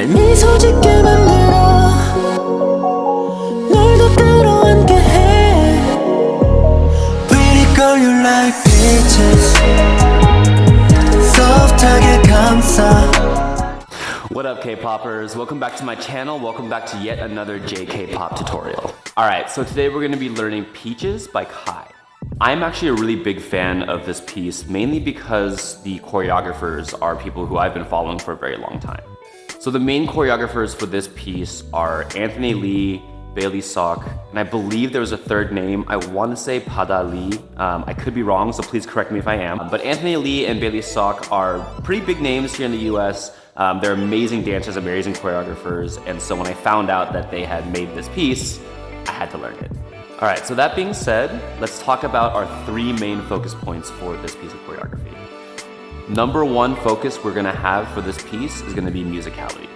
날 미소 짓게 만들어 널 더 끌어안게 해 Pretty girl you like peaches soft하게 감싸. What up K-poppers? Welcome back to my channel. Welcome back to yet another K-pop tutorial. Alright, so today we're going to be learning Peaches by Kai. I'm actually a really big fan of this piece, mainly because the choreographers are people who I've been following for a very long time. So the main choreographers for this piece are Anthony Lee, Bailey Sok, and I believe there was a third name. I want to say Pada Lee. I could be wrong, so please correct me if I am. But Anthony Lee and Bailey Sok are pretty big names here in the US. They're amazing dancers, amazing choreographers, and so when I found out that they had made this piece, I had to learn it. All right, so that being said, let's talk about our three main focus points for this piece of choreography. Number one focus we're gonna have for this piece is gonna be musicality.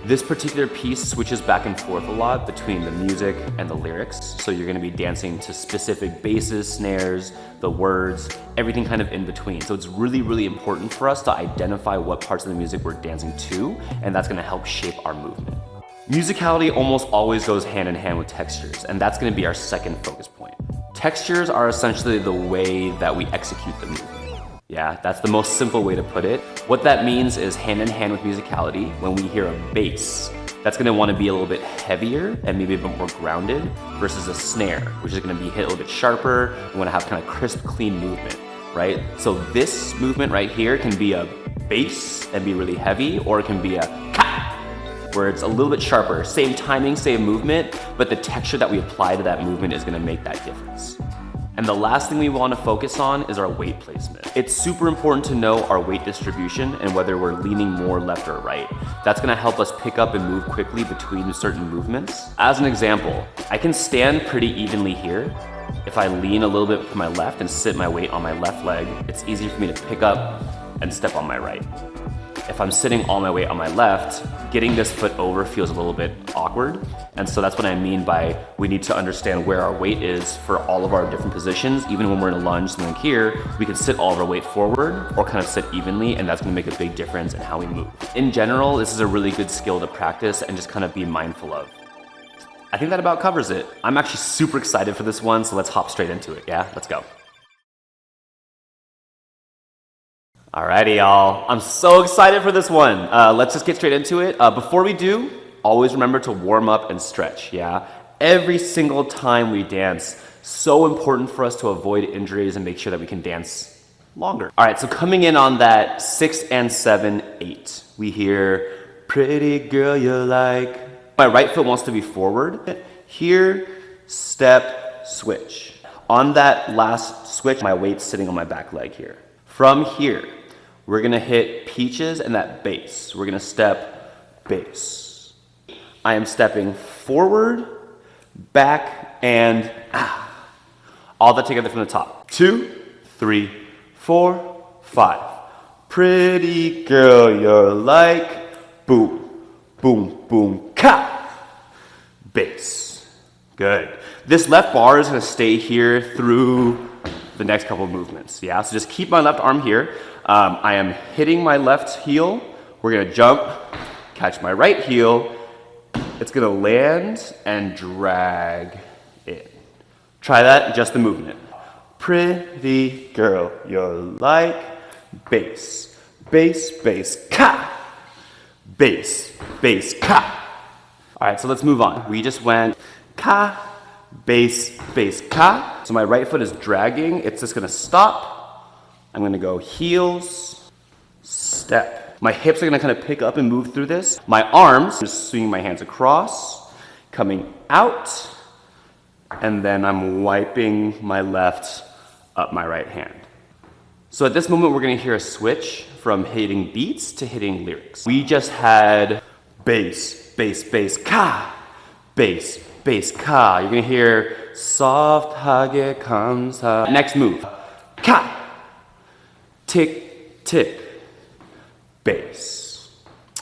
This particular piece switches back and forth a lot between the music and the lyrics. So you're gonna be dancing to specific basses, snares, the words, everything kind of in between. So it's really, really important for us to identify what parts of the music we're dancing to, and that's gonna help shape our movement. Musicality almost always goes hand in hand with textures, and that's gonna be our second focus point. Textures are essentially the way that we execute the movement. Yeah, that's the most simple way to put it. What that means is hand in hand with musicality, when we hear a bass, that's gonna wanna be a little bit heavier and maybe a bit more grounded versus a snare, which is gonna be hit a little bit sharper. We wanna have kind of crisp, clean movement, right? So this movement right here can be a bass and be really heavy, or it can be a ka, where it's a little bit sharper. Same timing, same movement, but the texture that we apply to that movement is gonna make that difference. And the last thing we want to focus on is our weight placement. It's super important to know our weight distribution and whether we're leaning more left or right. That's gonna help us pick up and move quickly between certain movements. As an example, I can stand pretty evenly here. If I lean a little bit to my left and sit my weight on my left leg, it's easier for me to pick up and step on my right. If I'm sitting all my weight on my left, getting this foot over feels a little bit awkward. And so that's what I mean by we need to understand where our weight is for all of our different positions. Even when we're in a lunge, something like here, we can sit all of our weight forward or kind of sit evenly, and that's gonna make a big difference in how we move. In general, this is a really good skill to practice and just kind of be mindful of. I think that about covers it. I'm actually super excited for this one, so let's hop straight into it, yeah? Let's go. Alrighty, y'all. I'm so excited for this one. Let's just get straight into it. Before we do, always remember to warm up and stretch, yeah? Every single time we dance, so important for us to avoid injuries and make sure that we can dance longer. All right, so coming in on that 6 and 7, 8, we hear, pretty girl you like. My right foot wants to be forward. Here, step, switch. On that last switch, my weight's sitting on my back leg here. From here, we're gonna hit Peaches and that bass. We're gonna step, bass. I am stepping forward, back, and all that together from the top. 2, 3, 4, 5. Pretty girl, you're like, boom, boom, boom, ka. Bass. Good. This left bar is gonna stay here through the next couple of movements, yeah? So just keep my left arm here. I am hitting my left heel. We're gonna jump, catch my right heel. It's gonna land and drag it. Try that, just the movement. Pretty girl, you're like, bass, bass, bass, ka. Bass, bass, ka. All right, so let's move on. We just went ka, bass, bass, ka. So my right foot is dragging. It's just gonna stop. I'm gonna go heels, step. My hips are gonna kind of pick up and move through this. My arms, just swinging my hands across, coming out, and then I'm wiping my left up my right hand. So at this moment, we're gonna hear a switch from hitting beats to hitting lyrics. We just had bass, bass, bass, ka, bass, bass, ka. You're gonna hear soft하게 감사. Next move, ka, tick, tick, bass.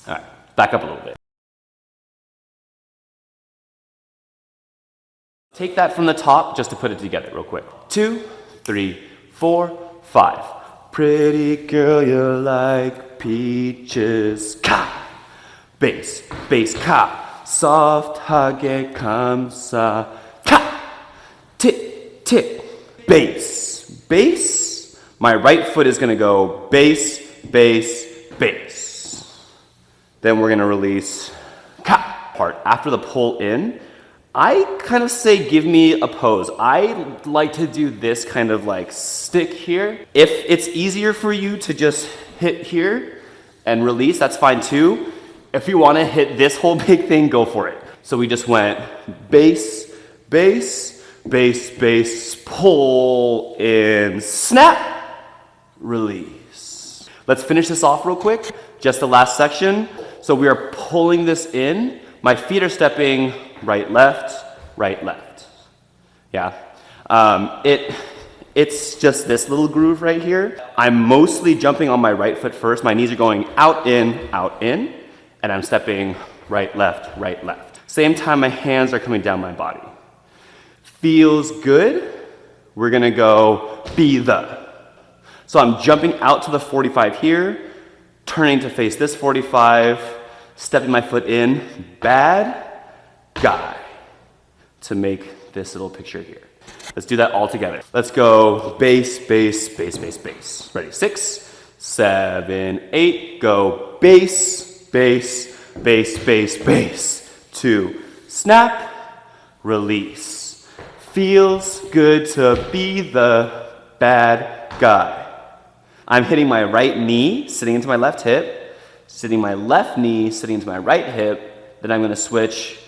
All right, back up a little bit. Take that from the top just to put it together real quick. 2, 3, 4, 5. Pretty girl, you're like peaches. Ka! bass, bass, ka, soft하게 감싸, ka, tick, tick, bass, bass. My right foot is gonna go bass, bass, bass. Then we're gonna release ka part. After the pull in, I kind of say give me a pose. I like to do this kind of like stick here. If it's easier for you to just hit here and release, that's fine too. If you want to hit this whole big thing, go for it. So we just went bass, bass, bass, bass, pull in, snap, release. Let's finish this off real quick. Just the last section. So we are pulling this in. My feet are stepping right, left, right, left. Yeah. It's just this little groove right here. I'm mostly jumping on my right foot first. My knees are going out, in, and I'm stepping right, left, right, left. Same time, my hands are coming down my body. Feels good. We're gonna go be the. So I'm jumping out to the 45 here, turning to face this 45, stepping my foot in, bad guy, to make this little picture here. Let's do that all together. Let's go bass, bass, bass, bass, bass. Ready? 6, 7, 8, go bass, bass, bass, bass, bass. 2, snap, release. Feels good to be the bad guy. I'm hitting my right knee, sitting into my left hip, sitting my left knee, sitting into my right hip, then I'm gonna switch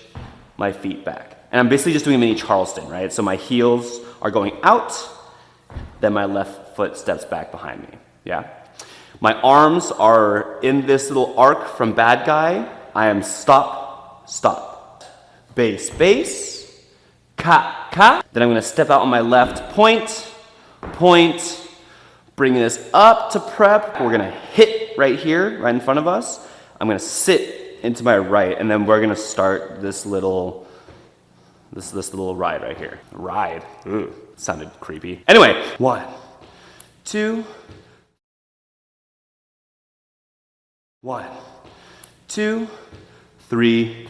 my feet back. And I'm basically just doing a mini Charleston, right? So my heels are going out, then my left foot steps back behind me, yeah? My arms are in this little arc from bad guy. I am stop, stop. Bass, bass, ka, ka. Then I'm gonna step out on my left, point, point, bringing this up to prep. We're gonna hit right here, right in front of us. I'm gonna sit into my right, and then we're gonna start this little ride right here. Ride, ooh, sounded creepy. Anyway, 1, 2, 1, 2, 3,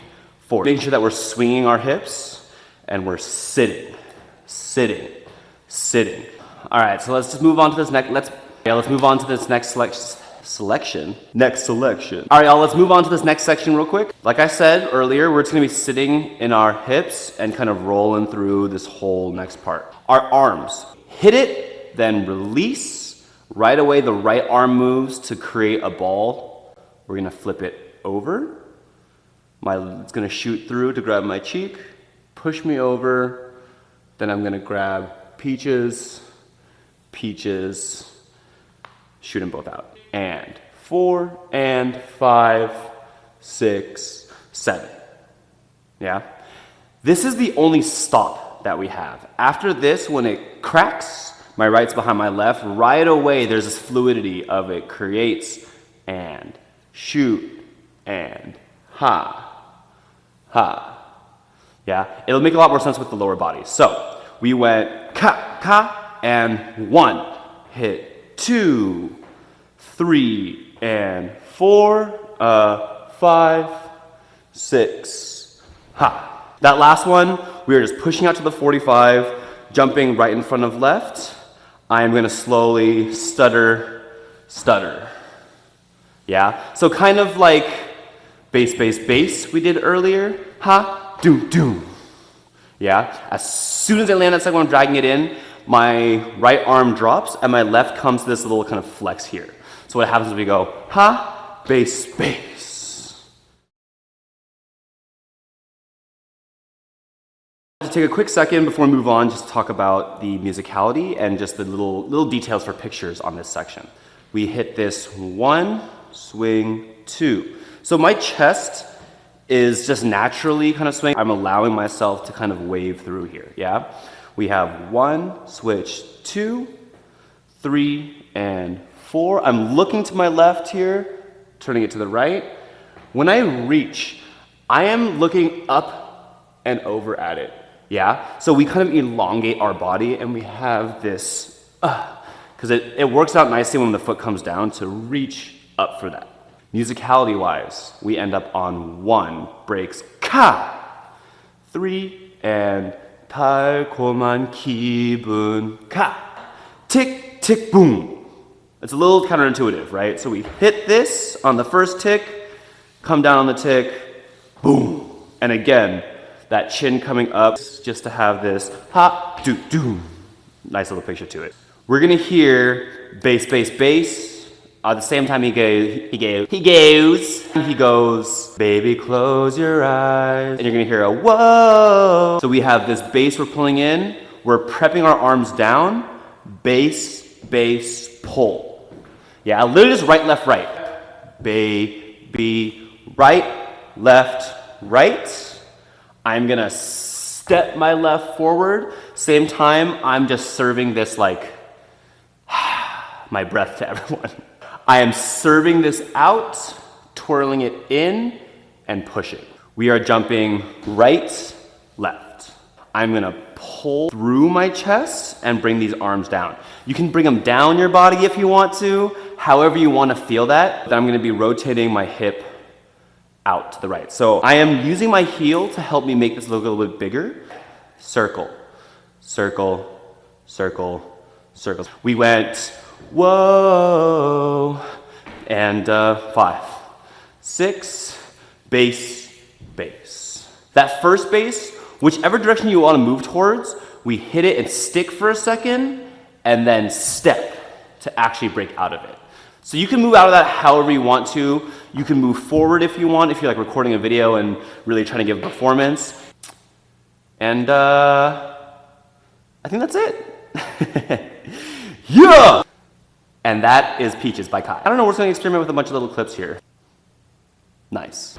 4. Making sure that we're swinging our hips and we're sitting, sitting, sitting. All right, so let's just move on to this next. Let's move on to this next selection. Next selection. All right, y'all, let's move on to this next section real quick. Like I said earlier, we're just gonna be sitting in our hips and kind of rolling through this whole next part. Our arms, hit it, then release. Right away, the right arm moves to create a ball. We're gonna flip it over. It's gonna shoot through to grab my cheek, push me over, then I'm gonna grab peaches, peaches, shoot them both out. And 4 and 5, 6, 7. Yeah? This is the only stop that we have. After this, when it cracks, my right's behind my left, right away there's this fluidity of it creates and shoot and ha, ha. Yeah? It'll make a lot more sense with the lower body. So we went ka, ka, and 1, hit 2, 3 and 4, 5, 6, ha. That last one, we are just pushing out to the 45, jumping right in front of left. I am gonna slowly stutter, stutter. Yeah, so kind of like bass, bass, bass we did earlier. Ha, doom, doom. Yeah, as soon as I land that second one, I'm dragging it in, my right arm drops and my left comes to this little kind of flex here. So what happens is we go, ha, bass, bass. To take a quick second before we move on, just to talk about the musicality and just the little details for pictures on this section. We hit this 1, swing, 2. So my chest is just naturally kind of swing. I'm allowing myself to kind of wave through here, yeah? We have 1, switch, 2, 3, and 4. I'm looking to my left here, turning it to the right. When I reach, I am looking up and over at it, yeah? So we kind of elongate our body and we have this, because it works out nicely when the foot comes down to reach up for that. Musicality wise, we end up on 1, breaks ka. 3, and 달콤한 기분 ka. Tick, tick, boom. It's a little counterintuitive, right? So we hit this on the first tick, come down on the tick, boom. And again, that chin coming up just to have this ha, do, do. Nice little picture to it. We're gonna hear bass, bass, bass. At the same time he goes, baby, close your eyes. And you're gonna hear a whoa. So we have this bass we're pulling in, we're prepping our arms down, bass, bass, pull. Yeah, literally just right, left, right. Baby, right, left, right. I'm gonna step my left forward. Same time, I'm just serving this like, my breath to everyone. I am serving this out, twirling it in, and pushing. We are jumping right, left. I'm gonna pull through my chest and bring these arms down. You can bring them down your body if you want to, however you wanna feel that. Then I'm gonna be rotating my hip out to the right. So I am using my heel to help me make this look a little bit bigger. Circle, circle, circle, circle. We went, whoa, and 5, 6, bass, bass. That first bass, whichever direction you want to move towards, we hit it and stick for a second, and then step to actually break out of it. So you can move out of that however you want to. You can move forward if you want, if you're like recording a video and really trying to give a performance. And I think that's it. Yeah! And that is Peaches by Kai. I don't know, we're just gonna experiment with a bunch of little clips here. Nice.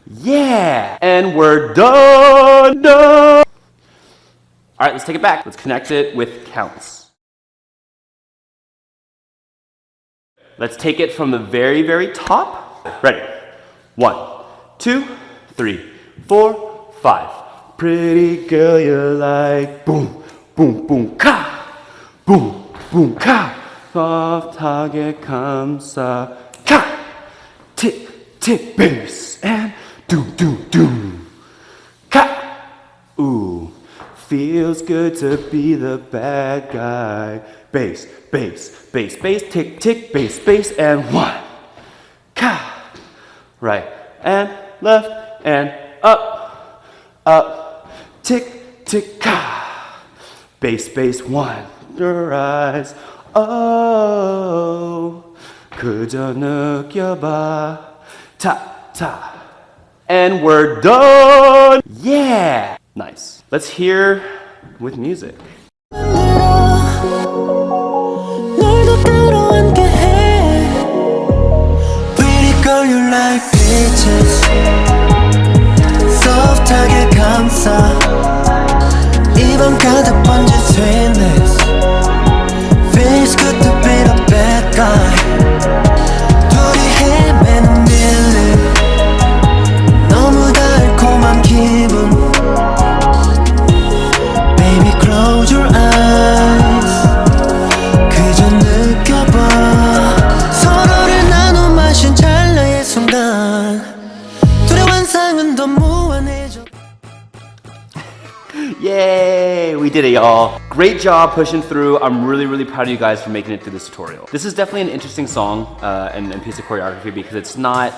Yeah! And we're done! All right, let's take it back. Let's connect it with counts. Let's take it from the very, very top. Ready? 1, 2, 3, 4, 5. Pretty girl, you're like boom, boom, boom, ka! Boom. Boom, ka, soft하게 감싸, ka, tick, tick, bass, and doom, doom, doom, ka, ooh, feels good to be the bad guy, bass, bass, bass, bass, tick, tick, bass, bass, and 1, ka, right, and left, and up, up, tick, tick, ka, bass, bass, 1. Your eyes, oh, 그저 느껴봐, ta, ta. And we're done! Yeah! Nice. Let's hear with music. 널도 끌어안게 해. Pretty girl, you like peaches. Soft하게 감싸. 입안 가득 번진 sweetness. Feels good to be the bad guy. 둘이 헤매는 밀림. 너무 달콤한 기분. Baby, close your eyes. 그저 느껴봐. 서로를 나눠 마신 찰나의 순간. 둘의 환상은 더 무한해져. Yay! We did it, y'all. Great job pushing through. I'm really, really proud of you guys for making it through this tutorial. This is definitely an interesting song and piece of choreography because it's not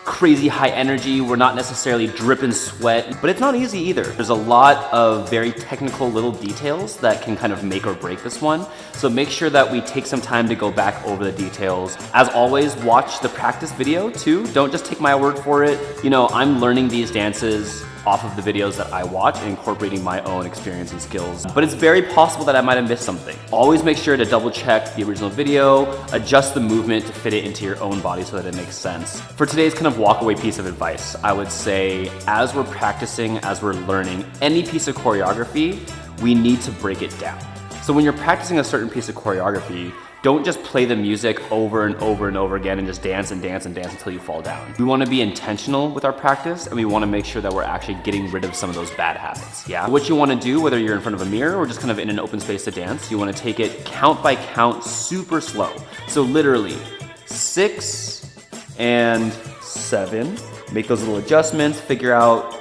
crazy high energy. We're not necessarily dripping sweat, but it's not easy either. There's a lot of very technical little details that can kind of make or break this one. So make sure that we take some time to go back over the details. As always, watch the practice video too. Don't just take my word for it. You know, I'm learning these dances off of the videos that I watch and incorporating my own experience and skills. But it's very possible that I might have missed something. Always make sure to double check the original video, adjust the movement to fit it into your own body so that it makes sense. For today's kind of walkaway piece of advice, I would say as we're practicing, as we're learning any piece of choreography, we need to break it down. So when you're practicing a certain piece of choreography, don't just play the music over and over and over again and just dance and dance and dance until you fall down. We want to be intentional with our practice and we want to make sure that we're actually getting rid of some of those bad habits, yeah? What you want to do, whether you're in front of a mirror or just kind of in an open space to dance, you want to take it count by count super slow. So literally, 6 and 7. Make those little adjustments, figure out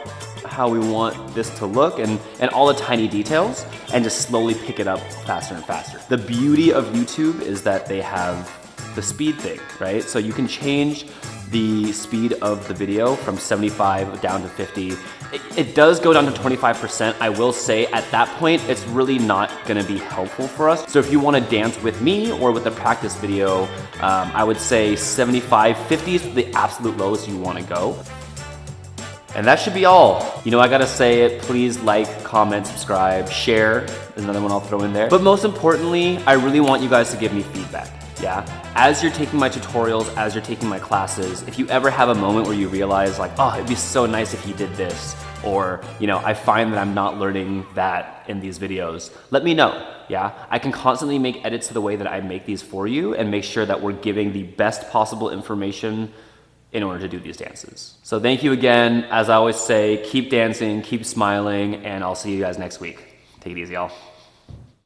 how we want this to look and all the tiny details, and just slowly pick it up faster and faster. The beauty of YouTube is that they have the speed thing, right? So you can change the speed of the video from 75 down to 50. It does go down to 25%. I will say at that point, it's really not gonna be helpful for us. So if you wanna dance with me or with the practice video, I would say 75, 50 is the absolute lowest you wanna go. And that should be all. You know, I gotta say it, please like, comment, subscribe, share is another one I'll throw in there. But most importantly, I really want you guys to give me feedback, yeah? As you're taking my tutorials, as you're taking my classes, if you ever have a moment where you realize like, oh, it'd be so nice if you did this, or, you know, I find that I'm not learning that in these videos, let me know, yeah? I can constantly make edits to the way that I make these for you and make sure that we're giving the best possible information in order to do these dances. So thank you again. As I always say, keep dancing, keep smiling, and I'll see you guys next week. Take it easy, y'all.